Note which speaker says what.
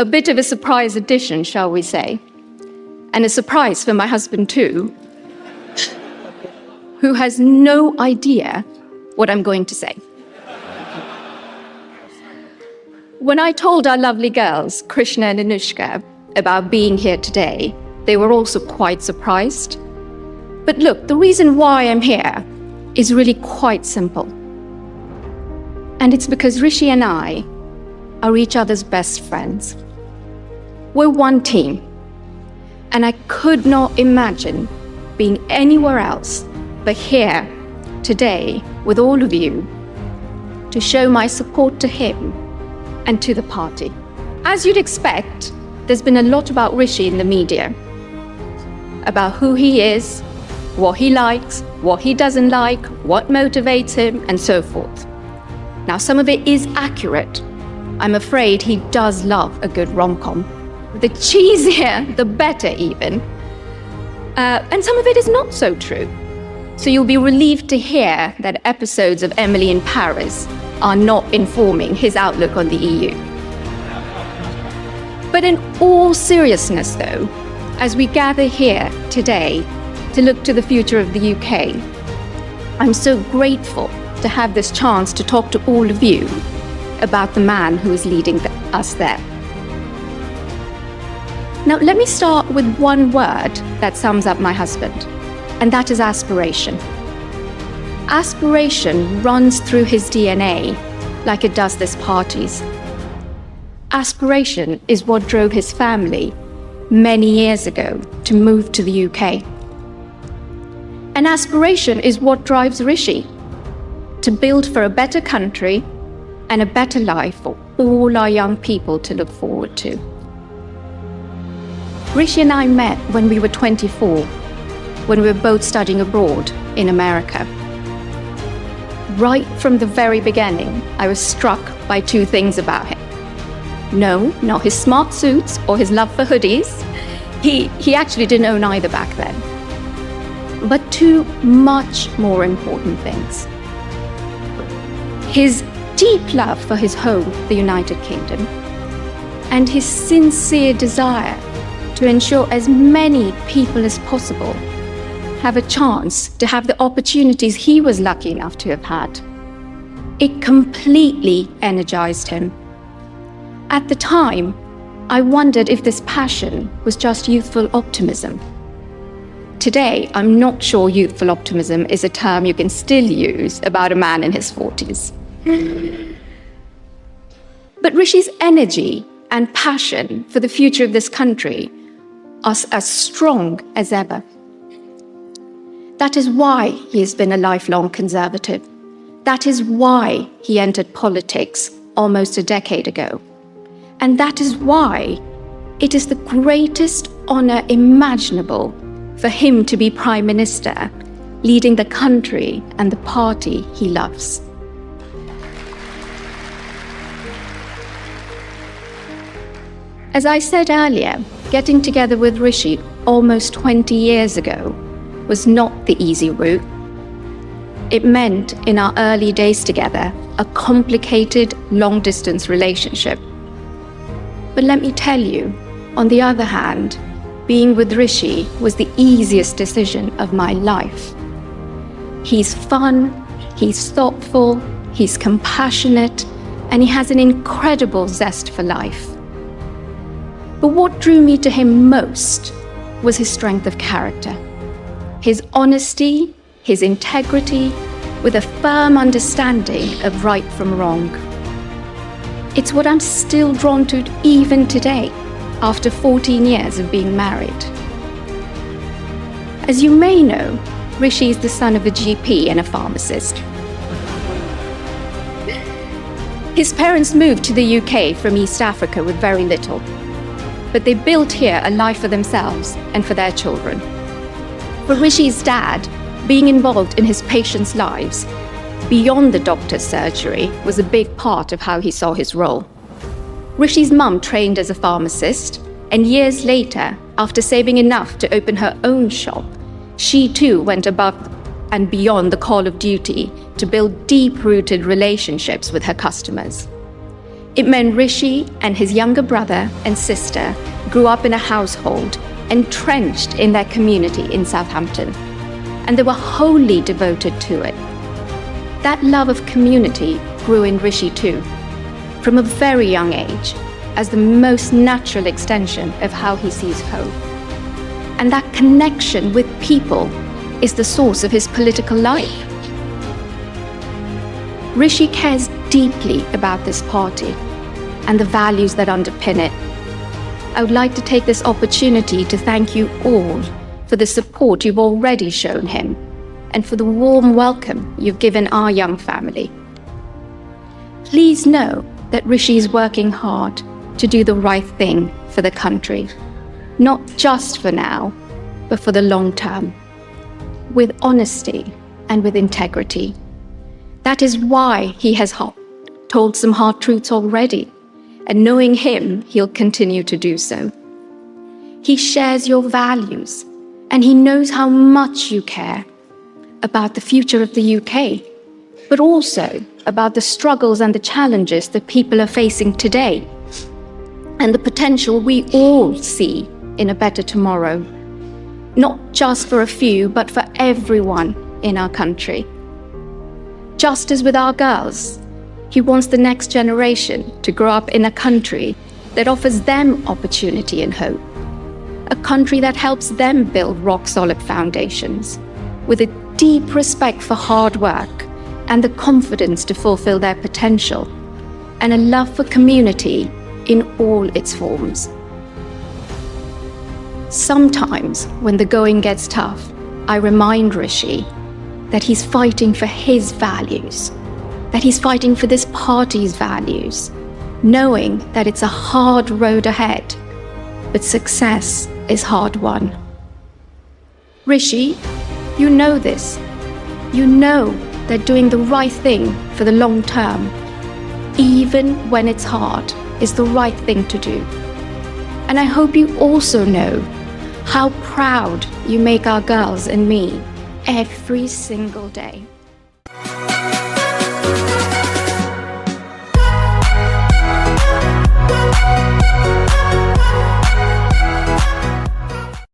Speaker 1: a bit of a surprise addition, shall we say. And a surprise for my husband too, who has no idea what I'm going to say. When I told our lovely girls, Krishna and Anushka, about being here today, they were also quite surprised. But look, the reason why I'm here is really quite simple. And it's because Rishi and I are each other's best friends. We're one team. And I could not imagine being anywhere else but here today with all of you to show my support to him and to the party. As you'd expect, there's been a lot about Rishi in the media, about who he is, what he likes, what he doesn't like, what motivates him, and so forth. Now, some of it is accurate. I'm afraid he does love a good rom-com. The cheesier, the better even. And some of it is not so true. So you'll be relieved to hear that episodes of Emily in Paris are not informing his outlook on the EU. But in all seriousness, though, as we gather here today to look to the future of the UK, I'm so grateful to have this chance to talk to all of you about the man who is leading us there. Now, let me start with one word that sums up my husband, and that is aspiration. Aspiration runs through his DNA like it does this party's. Aspiration is what drove his family many years ago to move to the UK. And aspiration is what drives Rishi to build for a better country and a better life for all our young people to look forward to. Rishi and I met when we were 24, when we were both studying abroad in America. Right from the very beginning, I was struck by two things about him. No, not his smart suits or his love for hoodies. He actually didn't own either back then. But two much more important things. His deep love for his home, the United Kingdom, and his sincere desire to ensure as many people as possible have a chance to have the opportunities he was lucky enough to have had. It completely energized him. At the time, I wondered if this passion was just youthful optimism. Today, I'm not sure youthful optimism is a term you can still use about a man in his 40s. But Rishi's energy and passion for the future of this country are as strong as ever. That is why he has been a lifelong conservative. That is why he entered politics almost a decade ago. And that is why it is the greatest honor imaginable for him to be Prime Minister, leading the country and the party he loves. As I said earlier, getting together with Rishi almost 20 years ago was not the easy route. It meant, in our early days together, a complicated, long-distance relationship. But let me tell you, on the other hand, being with Rishi was the easiest decision of my life. He's fun, he's thoughtful, he's compassionate, and he has an incredible zest for life. But what drew me to him most was his strength of character, his honesty, his integrity, with a firm understanding of right from wrong. It's what I'm still drawn to even today, after 14 years of being married. As you may know, Rishi is the son of a GP and a pharmacist. His parents moved to the UK from East Africa with very little, but they built here a life for themselves and for their children. For Rishi's dad, being involved in his patients' lives beyond the doctor's surgery was a big part of how he saw his role. Rishi's mum trained as a pharmacist, and years later, after saving enough to open her own shop, she too went above and beyond the call of duty to build deep-rooted relationships with her customers. It meant Rishi and his younger brother and sister grew up in a household entrenched in their community in Southampton, and they were wholly devoted to it. That love of community grew in Rishi too, from a very young age, as the most natural extension of how he sees home. And that connection with people is the source of his political life. Rishi cares deeply about this party and the values that underpin it. I would like to take this opportunity to thank you all for the support you've already shown him and for the warm welcome you've given our young family. Please know that Rishi is working hard to do the right thing for the country, not just for now, but for the long term, with honesty and with integrity. That is why he has told some hard truths already, and knowing him, he'll continue to do so. He shares your values, and he knows how much you care about the future of the UK, but also about the struggles and the challenges that people are facing today, and the potential we all see in a better tomorrow, not just for a few, but for everyone in our country. Just as with our girls, he wants the next generation to grow up in a country that offers them opportunity and hope, a country that helps them build rock-solid foundations, with a deep respect for hard work and the confidence to fulfill their potential, and a love for community in all its forms. Sometimes, when the going gets tough, I remind Rishi that he's fighting for his values, that he's fighting for this party's values, knowing that it's a hard road ahead, but success is hard won. Rishi, you know this. You know that doing the right thing for the long term, even when it's hard, is the right thing to do. And I hope you also know how proud you make our girls and me every single day.